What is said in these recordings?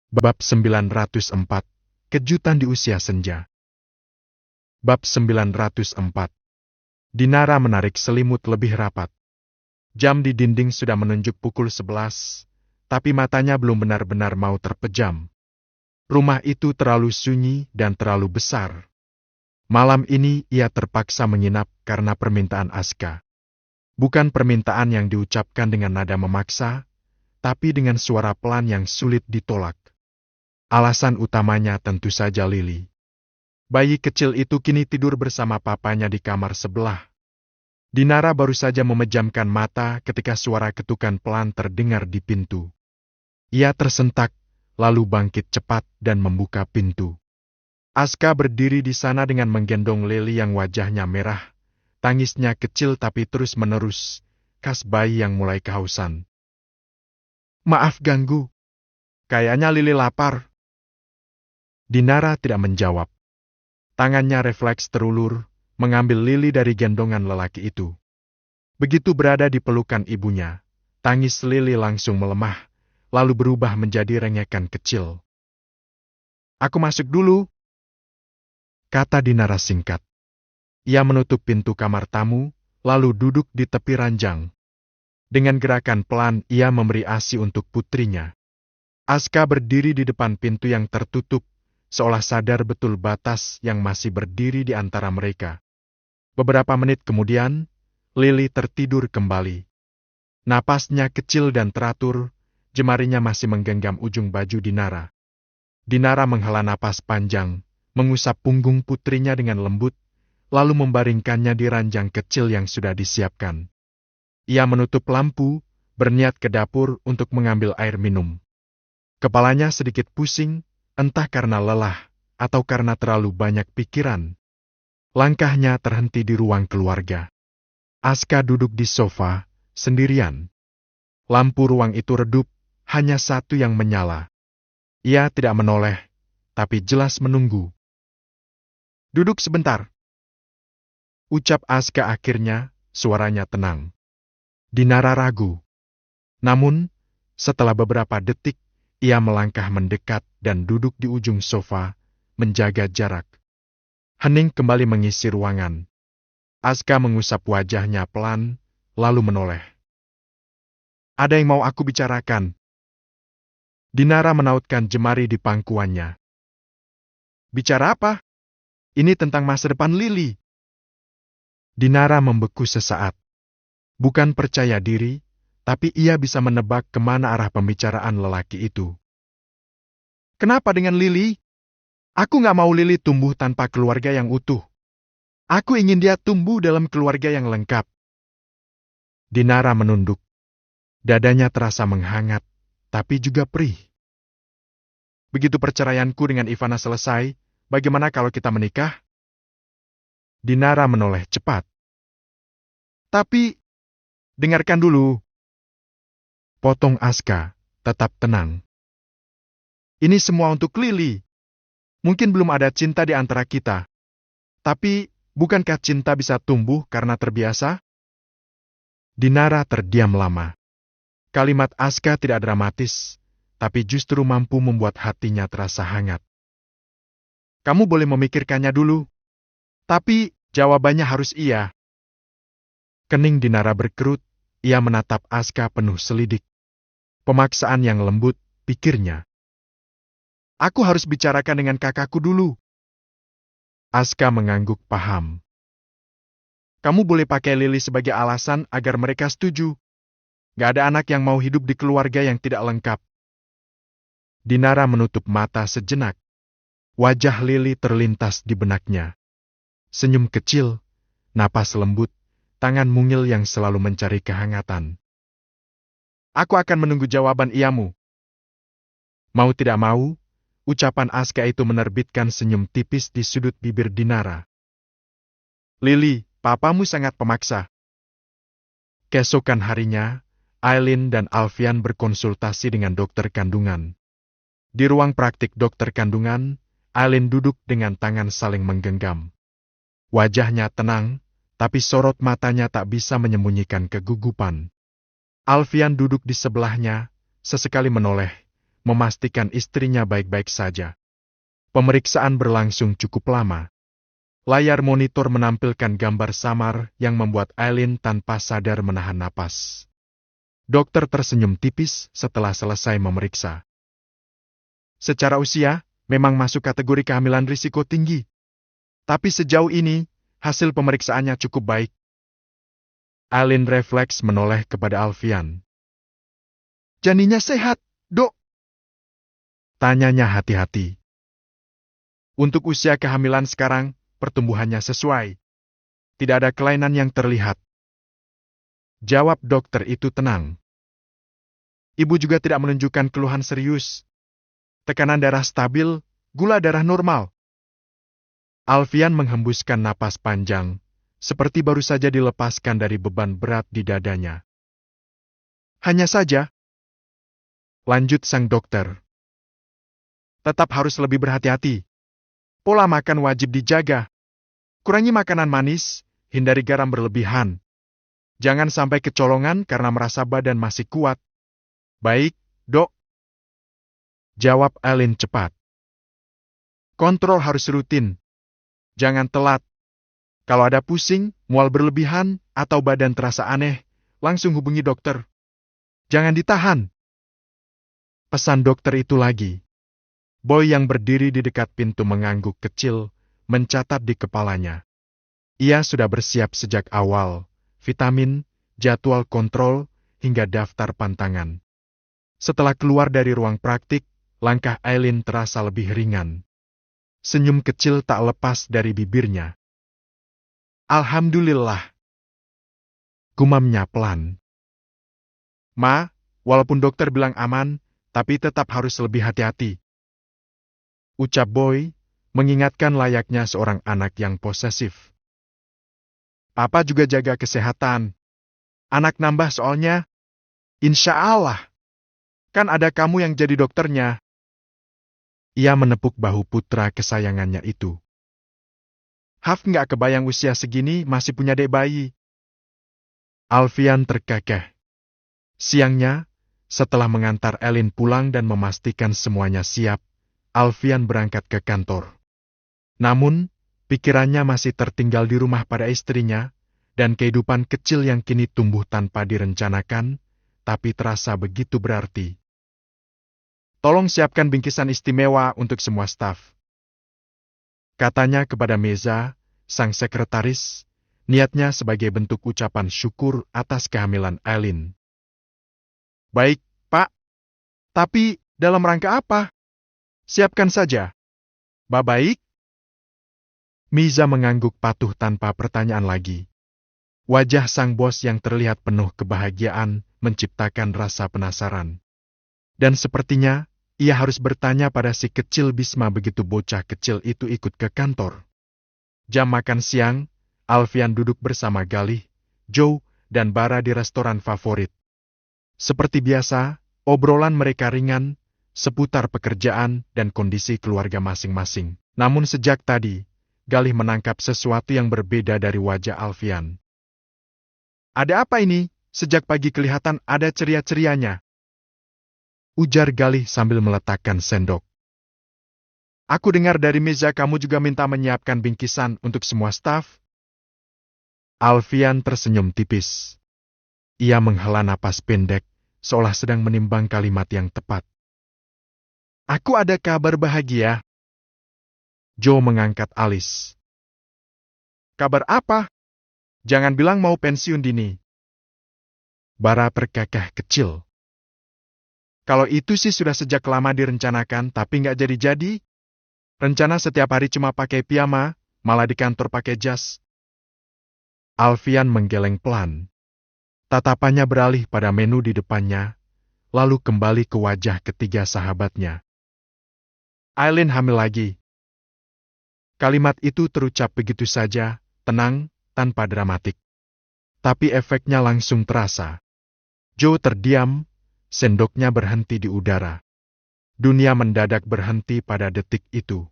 Bab 904, Kejutan di Usia Senja. Bab 904. Dinara menarik selimut lebih rapat. Jam di dinding sudah menunjuk pukul 11, tapi matanya belum benar-benar mau terpejam. Rumah itu terlalu sunyi dan terlalu besar. Malam ini ia terpaksa menginap karena permintaan Aska. Bukan permintaan yang diucapkan dengan nada memaksa, tapi dengan suara pelan yang sulit ditolak. Alasan utamanya tentu saja Lili. Bayi kecil itu kini tidur bersama papanya di kamar sebelah. Dinara baru saja memejamkan mata ketika suara ketukan pelan terdengar di pintu. Ia tersentak, lalu bangkit cepat dan membuka pintu. Aska berdiri di sana dengan menggendong Lili yang wajahnya merah. Tangisnya kecil tapi terus-menerus, khas bayi yang mulai kehausan. "Maaf ganggu. Kayaknya Lili lapar." Dinara tidak menjawab. Tangannya refleks terulur, mengambil Lili dari gendongan lelaki itu. Begitu berada di pelukan ibunya, tangis Lili langsung melemah, lalu berubah menjadi rengekan kecil. "Aku masuk dulu," kata Dinara singkat. Ia menutup pintu kamar tamu, lalu duduk di tepi ranjang. Dengan gerakan pelan ia memberi ASI untuk putrinya. Aska berdiri di depan pintu yang tertutup, seolah sadar betul batas yang masih berdiri di antara mereka. Beberapa menit kemudian, Lili tertidur kembali. Napasnya kecil dan teratur, jemarinya masih menggenggam ujung baju Dinara. Dinara menghela napas panjang, mengusap punggung putrinya dengan lembut, lalu membaringkannya di ranjang kecil yang sudah disiapkan. Ia menutup lampu, berniat ke dapur untuk mengambil air minum. Kepalanya sedikit pusing, entah karena lelah, atau karena terlalu banyak pikiran. Langkahnya terhenti di ruang keluarga. Aska duduk di sofa, sendirian. Lampu ruang itu redup, hanya satu yang menyala. Ia tidak menoleh, tapi jelas menunggu. "Duduk sebentar," ucap Aska akhirnya, suaranya tenang. Dinara ragu. Namun, setelah beberapa detik, ia melangkah mendekat dan duduk di ujung sofa, menjaga jarak. Hening kembali mengisi ruangan. Aska mengusap wajahnya pelan, lalu menoleh. "Ada yang mau aku bicarakan." Dinara menautkan jemari di pangkuannya. "Bicara apa? Ini tentang masa depan Lili." Dinara membeku sesaat. Bukan percaya diri, tapi ia bisa menebak kemana arah pembicaraan lelaki itu. "Kenapa dengan Lili? Aku nggak mau Lili tumbuh tanpa keluarga yang utuh. Aku ingin dia tumbuh dalam keluarga yang lengkap." Dinara menunduk. Dadanya terasa menghangat, tapi juga perih. "Begitu perceraianku dengan Ivana selesai, bagaimana kalau kita menikah?" Dinara menoleh cepat. "Tapi, dengarkan dulu," potong Aska, tetap tenang. "Ini semua untuk Lili. Mungkin belum ada cinta di antara kita. Tapi, bukankah cinta bisa tumbuh karena terbiasa?" Dinara terdiam lama. Kalimat Aska tidak dramatis, tapi justru mampu membuat hatinya terasa hangat. "Kamu boleh memikirkannya dulu. Tapi, jawabannya harus iya." Kening Dinara berkerut, ia menatap Aska penuh selidik. Pemaksaan yang lembut, pikirnya. "Aku harus bicarakan dengan kakakku dulu." Aska mengangguk paham. "Kamu boleh pakai Lili sebagai alasan agar mereka setuju. Gak ada anak yang mau hidup di keluarga yang tidak lengkap." Dinara menutup mata sejenak. Wajah Lili terlintas di benaknya. Senyum kecil, napas lembut, tangan mungil yang selalu mencari kehangatan. "Aku akan menunggu jawaban iyamu." Mau tidak mau, ucapan Aska itu menerbitkan senyum tipis di sudut bibir Dinara. "Lili, papamu sangat pemaksa." Keesokan harinya, Aileen dan Alfian berkonsultasi dengan dokter kandungan. Di ruang praktik dokter kandungan, Aileen duduk dengan tangan saling menggenggam. Wajahnya tenang, tapi sorot matanya tak bisa menyembunyikan kegugupan. Alfian duduk di sebelahnya, sesekali menoleh, memastikan istrinya baik-baik saja. Pemeriksaan berlangsung cukup lama. Layar monitor menampilkan gambar samar yang membuat Aileen tanpa sadar menahan napas. Dokter tersenyum tipis setelah selesai memeriksa. Secara usia, memang masuk kategori kehamilan risiko tinggi. Tapi sejauh ini, hasil pemeriksaannya cukup baik. Aileen refleks menoleh kepada Alfian. Janinnya sehat, Dok? Tanyanya hati-hati. Untuk usia kehamilan sekarang, pertumbuhannya sesuai. Tidak ada kelainan yang terlihat. Jawab dokter itu tenang. Ibu juga tidak menunjukkan keluhan serius. Tekanan darah stabil, gula darah normal. Alfian menghembuskan napas panjang, seperti baru saja dilepaskan dari beban berat di dadanya. Hanya saja, lanjut sang dokter, tetap harus lebih berhati-hati. Pola makan wajib dijaga. Kurangi makanan manis, hindari garam berlebihan. Jangan sampai kecolongan karena merasa badan masih kuat. Baik, Dok. Jawab Aileen cepat. Kontrol harus rutin. Jangan telat. Kalau ada pusing, mual berlebihan, atau badan terasa aneh, langsung hubungi dokter. Jangan ditahan. Pesan dokter itu lagi. Boy yang berdiri di dekat pintu mengangguk kecil, mencatat di kepalanya. Ia sudah bersiap sejak awal, vitamin, jadwal kontrol, hingga daftar pantangan. Setelah keluar dari ruang praktik, langkah Aileen terasa lebih ringan. Senyum kecil tak lepas dari bibirnya. Alhamdulillah. Gumamnya pelan. Ma, walaupun dokter bilang aman, tapi tetap harus lebih hati-hati. Ucap Boy, mengingatkan layaknya seorang anak yang posesif. Papa juga jaga kesehatan. Anak nambah soalnya. Insya Allah. Kan ada kamu yang jadi dokternya. Ia menepuk bahu putra kesayangannya itu. Haf nggak kebayang usia segini masih punya dek bayi. Alfian terkekeh. Siangnya, setelah mengantar Aileen pulang dan memastikan semuanya siap, Alfian berangkat ke kantor. Namun, pikirannya masih tertinggal di rumah pada istrinya, dan kehidupan kecil yang kini tumbuh tanpa direncanakan, tapi terasa begitu berarti. Tolong siapkan bingkisan istimewa untuk semua staf. Katanya kepada Meza, sang sekretaris, niatnya sebagai bentuk ucapan syukur atas kehamilan Aileen. Baik, Pak. Tapi, dalam rangka apa? Siapkan saja. Baik. Miza mengangguk patuh tanpa pertanyaan lagi. Wajah sang bos yang terlihat penuh kebahagiaan menciptakan rasa penasaran. Dan sepertinya, ia harus bertanya pada si kecil Bisma begitu bocah kecil itu ikut ke kantor. Jam makan siang, Alfian duduk bersama Galih, Joe, dan Bara di restoran favorit. Seperti biasa, obrolan mereka ringan, seputar pekerjaan dan kondisi keluarga masing-masing. Namun sejak tadi, Galih menangkap sesuatu yang berbeda dari wajah Alfian. Ada apa ini? Sejak pagi kelihatan ada ceria-cerianya. Ujar Galih sambil meletakkan sendok. Aku dengar dari Meza kamu juga minta menyiapkan bingkisan untuk semua staf. Alfian tersenyum tipis. Ia menghela napas pendek, seolah sedang menimbang kalimat yang tepat. Aku ada kabar bahagia. Joe mengangkat alis. Kabar apa? Jangan bilang mau pensiun dini. Bara terkekeh kecil. Kalau itu sih sudah sejak lama direncanakan tapi nggak jadi-jadi. Rencana setiap hari cuma pakai piyama, malah di kantor pakai jas. Alfian menggeleng pelan. Tatapannya beralih pada menu di depannya, lalu kembali ke wajah ketiga sahabatnya. Aileen hamil lagi. Kalimat itu terucap begitu saja, tenang, tanpa dramatik. Tapi efeknya langsung terasa. Joe terdiam, sendoknya berhenti di udara. Dunia mendadak berhenti pada detik itu.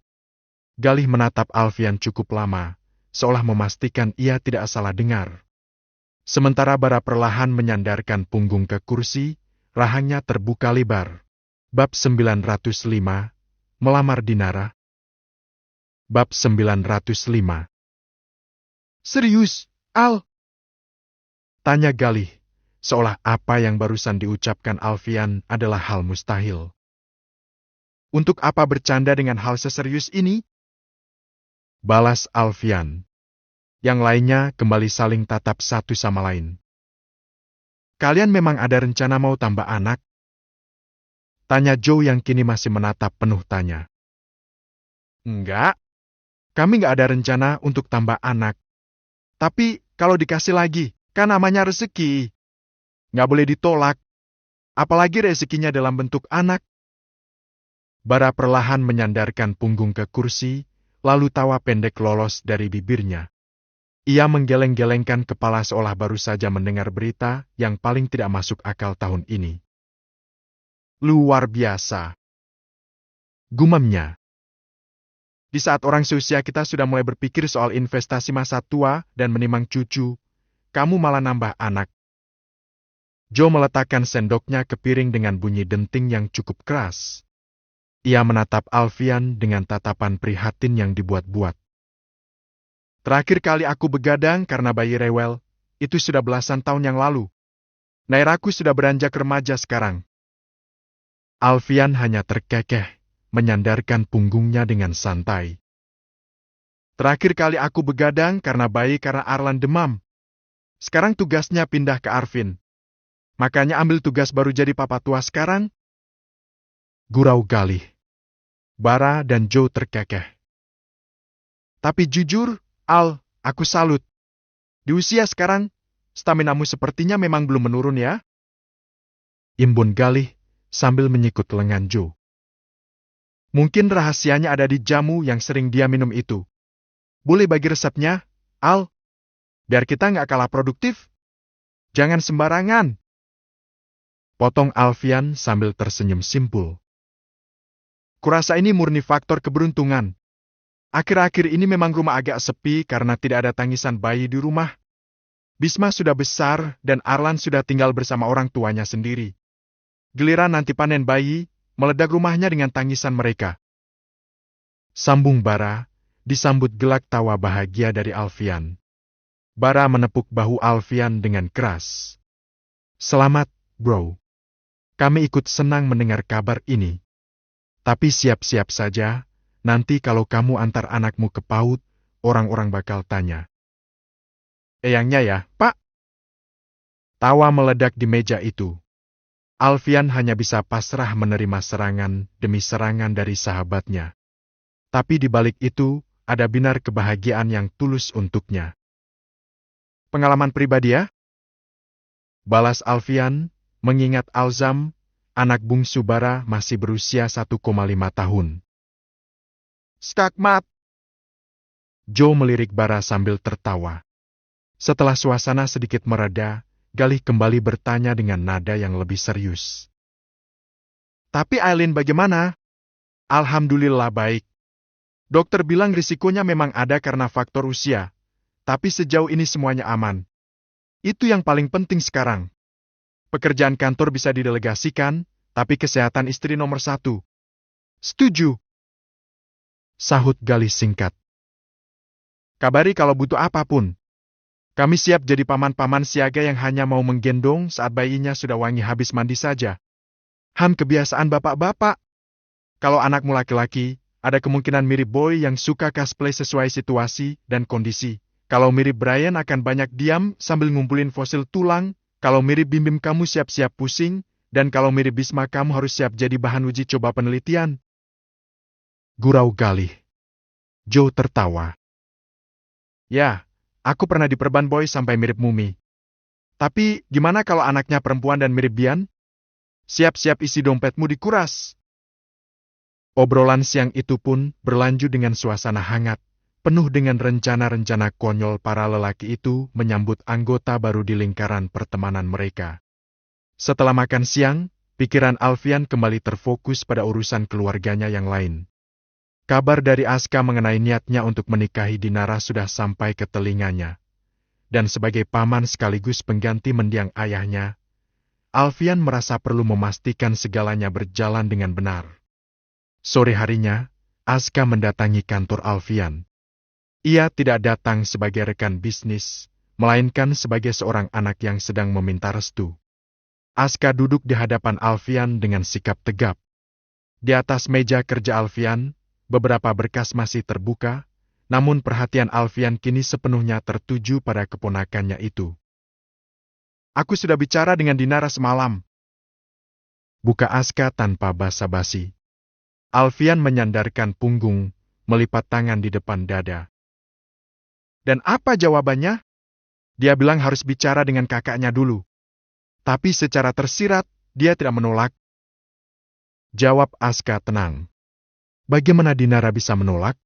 Galih menatap Alfian cukup lama, seolah memastikan ia tidak salah dengar. Sementara Bara perlahan menyandarkan punggung ke kursi, rahangnya terbuka lebar. Bab 905, Melamar Dinara. Bab 905. Serius, Al? Tanya Galih, seolah apa yang barusan diucapkan Alfian adalah hal mustahil. Untuk apa bercanda dengan hal seserius ini? Balas Alfian. Yang lainnya kembali saling tatap satu sama lain. Kalian memang ada rencana mau tambah anak? Tanya Joe yang kini masih menatap penuh tanya. Enggak. Kami nggak ada rencana untuk tambah anak. Tapi kalau dikasih lagi, kan namanya rezeki. Nggak boleh ditolak. Apalagi rezekinya dalam bentuk anak. Bara perlahan menyandarkan punggung ke kursi, lalu tawa pendek lolos dari bibirnya. Ia menggeleng-gelengkan kepala seolah baru saja mendengar berita yang paling tidak masuk akal tahun ini. Luar biasa, gumamnya. Di saat orang seusia kita sudah mulai berpikir soal investasi masa tua dan menimang cucu, kamu malah nambah anak. Joe meletakkan sendoknya ke piring dengan bunyi denting yang cukup keras. Ia menatap Alfian dengan tatapan prihatin yang dibuat-buat. Terakhir kali aku begadang karena bayi rewel, itu sudah belasan tahun yang lalu. Nairaku sudah beranjak remaja sekarang. Alfian hanya terkekeh, menyandarkan punggungnya dengan santai. Terakhir kali aku begadang karena Arlan demam. Sekarang tugasnya pindah ke Arvin. Makanya ambil tugas baru jadi papa tua sekarang. Gurau Galih. Bara dan Joe terkekeh. Tapi jujur, Al, aku salut. Di usia sekarang, staminamu sepertinya memang belum menurun ya? Imbun Galih sambil menyikut lengan Joe. Mungkin rahasianya ada di jamu yang sering dia minum itu. Boleh bagi resepnya, Al? Biar kita nggak kalah produktif. Jangan sembarangan. Potong Alfian sambil tersenyum simpul. Kurasa ini murni faktor keberuntungan. Akhir-akhir ini memang rumah agak sepi karena tidak ada tangisan bayi di rumah. Bisma sudah besar dan Arlan sudah tinggal bersama orang tuanya sendiri. Giliran nanti panen bayi, meledak rumahnya dengan tangisan mereka. Sambung Bara, disambut gelak tawa bahagia dari Alfian. Bara menepuk bahu Alfian dengan keras. Selamat, bro. Kami ikut senang mendengar kabar ini. Tapi siap-siap saja, nanti kalau kamu antar anakmu ke PAUD, orang-orang bakal tanya. Eyangnya ya, Pak? Tawa meledak di meja itu. Alfian hanya bisa pasrah menerima serangan demi serangan dari sahabatnya. Tapi di balik itu, ada binar kebahagiaan yang tulus untuknya. Pengalaman pribadi ya? Balas Alfian, mengingat Alzam, anak bungsu Bara masih berusia 1,5 tahun. Skakmat! Joe melirik Bara sambil tertawa. Setelah suasana sedikit mereda, Galih kembali bertanya dengan nada yang lebih serius. Tapi Aileen bagaimana? Alhamdulillah baik. Dokter bilang risikonya memang ada karena faktor usia, tapi sejauh ini semuanya aman. Itu yang paling penting sekarang. Pekerjaan kantor bisa didelegasikan, tapi kesehatan istri nomor 1. Setuju. Sahut Galih singkat. Kabari kalau butuh apapun. Kami siap jadi paman-paman siaga yang hanya mau menggendong saat bayinya sudah wangi habis mandi saja. Kebiasaan bapak-bapak. Kalau anakmu laki-laki, ada kemungkinan mirip Boy yang suka cosplay sesuai situasi dan kondisi. Kalau mirip Brian akan banyak diam sambil ngumpulin fosil tulang. Kalau mirip Bim-Bim kamu siap-siap pusing. Dan kalau mirip Bisma kamu harus siap jadi bahan uji coba penelitian. Gurau Galih. Joe tertawa. Ya. Aku pernah diperban Boy sampai mirip Mumi. Tapi, gimana kalau anaknya perempuan dan mirip Bian? Siap-siap isi dompetmu dikuras. Obrolan siang itu pun berlanjut dengan suasana hangat, penuh dengan rencana-rencana konyol para lelaki itu menyambut anggota baru di lingkaran pertemanan mereka. Setelah makan siang, pikiran Alfian kembali terfokus pada urusan keluarganya yang lain. Kabar dari Aska mengenai niatnya untuk menikahi Dinara sudah sampai ke telinganya. Dan sebagai paman sekaligus pengganti mendiang ayahnya, Alfian merasa perlu memastikan segalanya berjalan dengan benar. Sore harinya, Aska mendatangi kantor Alfian. Ia tidak datang sebagai rekan bisnis, melainkan sebagai seorang anak yang sedang meminta restu. Aska duduk di hadapan Alfian dengan sikap tegap. Di atas meja kerja Alfian, beberapa berkas masih terbuka, namun perhatian Alfian kini sepenuhnya tertuju pada keponakannya itu. Aku sudah bicara dengan Dinara semalam. Buka Aska tanpa basa-basi. Alfian menyandarkan punggung, melipat tangan di depan dada. Dan apa jawabannya? Dia bilang harus bicara dengan kakaknya dulu. Tapi secara tersirat, dia tidak menolak. Jawab Aska tenang. Bagaimana Dinara bisa menolak?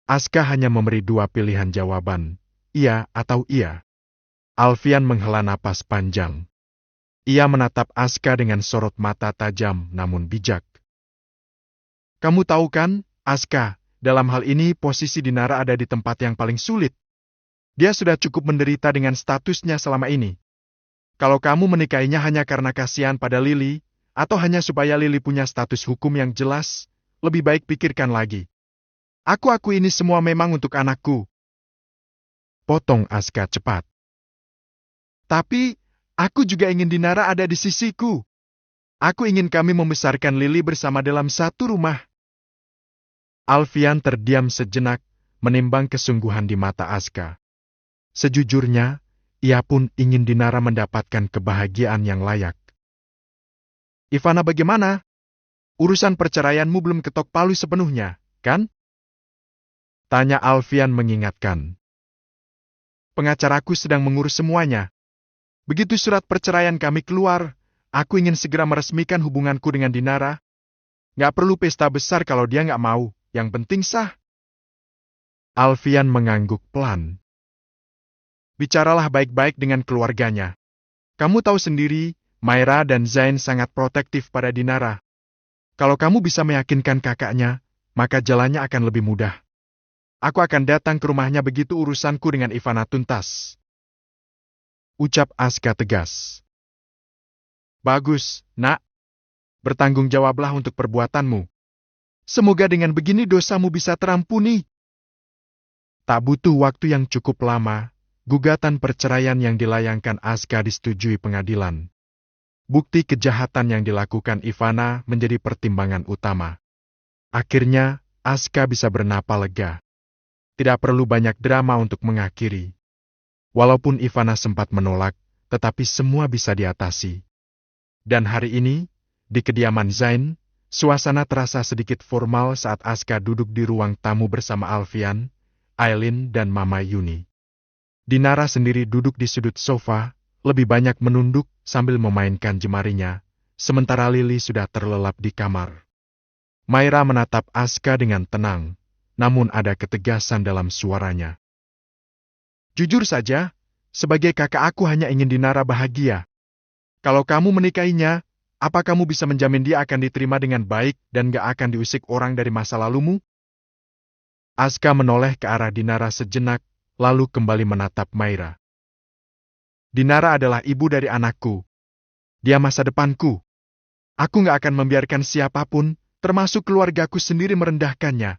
Aska hanya memberi dua pilihan jawaban, iya atau iya. Alfian menghela napas panjang. Ia menatap Aska dengan sorot mata tajam namun bijak. Kamu tahu kan, Aska, dalam hal ini posisi Dinara ada di tempat yang paling sulit. Dia sudah cukup menderita dengan statusnya selama ini. Kalau kamu menikahinya hanya karena kasihan pada Lily, atau hanya supaya Lily punya status hukum yang jelas, lebih baik pikirkan lagi. Aku ini semua memang untuk anakku. Potong Aska cepat. Tapi, aku juga ingin Dinara ada di sisiku. Aku ingin kami membesarkan Lily bersama dalam satu rumah. Alfian terdiam sejenak, menimbang kesungguhan di mata Aska. Sejujurnya, ia pun ingin Dinara mendapatkan kebahagiaan yang layak. Ivana bagaimana? Urusan perceraianmu belum ketok palu sepenuhnya, kan? Tanya Alfian mengingatkan. Pengacaraku sedang mengurus semuanya. Begitu surat perceraian kami keluar, aku ingin segera meresmikan hubunganku dengan Dinara. Nggak perlu pesta besar kalau dia nggak mau, yang penting sah. Alfian mengangguk pelan. Bicaralah baik-baik dengan keluarganya. Kamu tahu sendiri, Maira dan Zain sangat protektif pada Dinara. Kalau kamu bisa meyakinkan kakaknya, maka jalannya akan lebih mudah. Aku akan datang ke rumahnya begitu urusanku dengan Ivana tuntas. Ucap Aska tegas. Bagus, nak. Bertanggung jawablah untuk perbuatanmu. Semoga dengan begini dosamu bisa terampuni. Tak butuh waktu yang cukup lama, gugatan perceraian yang dilayangkan Aska disetujui pengadilan. Bukti kejahatan yang dilakukan Ivana menjadi pertimbangan utama. Akhirnya, Aska bisa bernapa lega. Tidak perlu banyak drama untuk mengakhiri. Walaupun Ivana sempat menolak, tetapi semua bisa diatasi. Dan hari ini, di kediaman Zain, suasana terasa sedikit formal saat Aska duduk di ruang tamu bersama Alfian, Aileen dan Mama Yuni. Dinara sendiri duduk di sudut sofa, lebih banyak menunduk sambil memainkan jemarinya, sementara Lily sudah terlelap di kamar. Maira menatap Aska dengan tenang, namun ada ketegasan dalam suaranya. Jujur saja, sebagai kakak aku hanya ingin Dinara bahagia. Kalau kamu menikahinya, apa kamu bisa menjamin dia akan diterima dengan baik dan gak akan diusik orang dari masa lalumu? Aska menoleh ke arah Dinara sejenak, lalu kembali menatap Maira. Dinara adalah ibu dari anakku. Dia masa depanku. Aku gak akan membiarkan siapapun, termasuk keluargaku sendiri merendahkannya.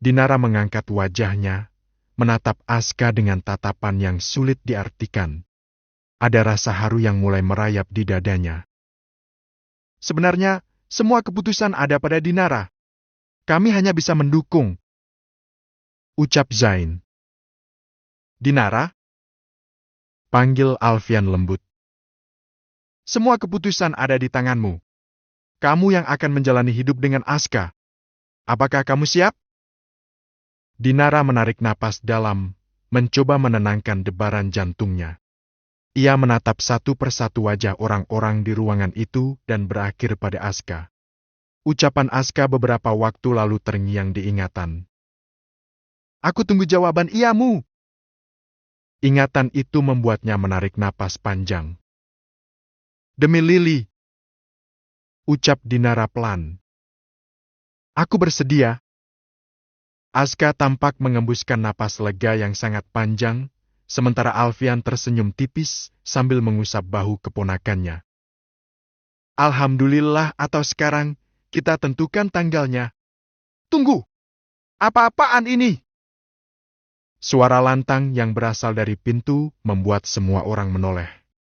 Dinara mengangkat wajahnya, menatap Aska dengan tatapan yang sulit diartikan. Ada rasa haru yang mulai merayap di dadanya. Sebenarnya, semua keputusan ada pada Dinara. Kami hanya bisa mendukung. Ucap Zain. Dinara? Panggil Alfian lembut. Semua keputusan ada di tanganmu. Kamu yang akan menjalani hidup dengan Aska. Apakah kamu siap? Dinara menarik napas dalam, mencoba menenangkan debaran jantungnya. Ia menatap satu persatu wajah orang-orang di ruangan itu dan berakhir pada Aska. Ucapan Aska beberapa waktu lalu terngiang di ingatan. Aku tunggu jawaban iyamu. Ingatan itu membuatnya menarik napas panjang. Demi Lily. Ucap Dinara pelan. Aku bersedia. Aska tampak mengembuskan napas lega yang sangat panjang, sementara Alfian tersenyum tipis sambil mengusap bahu keponakannya. Alhamdulillah, atau sekarang kita tentukan tanggalnya. Tunggu! Apa-apaan ini? Suara lantang yang berasal dari pintu membuat semua orang menoleh.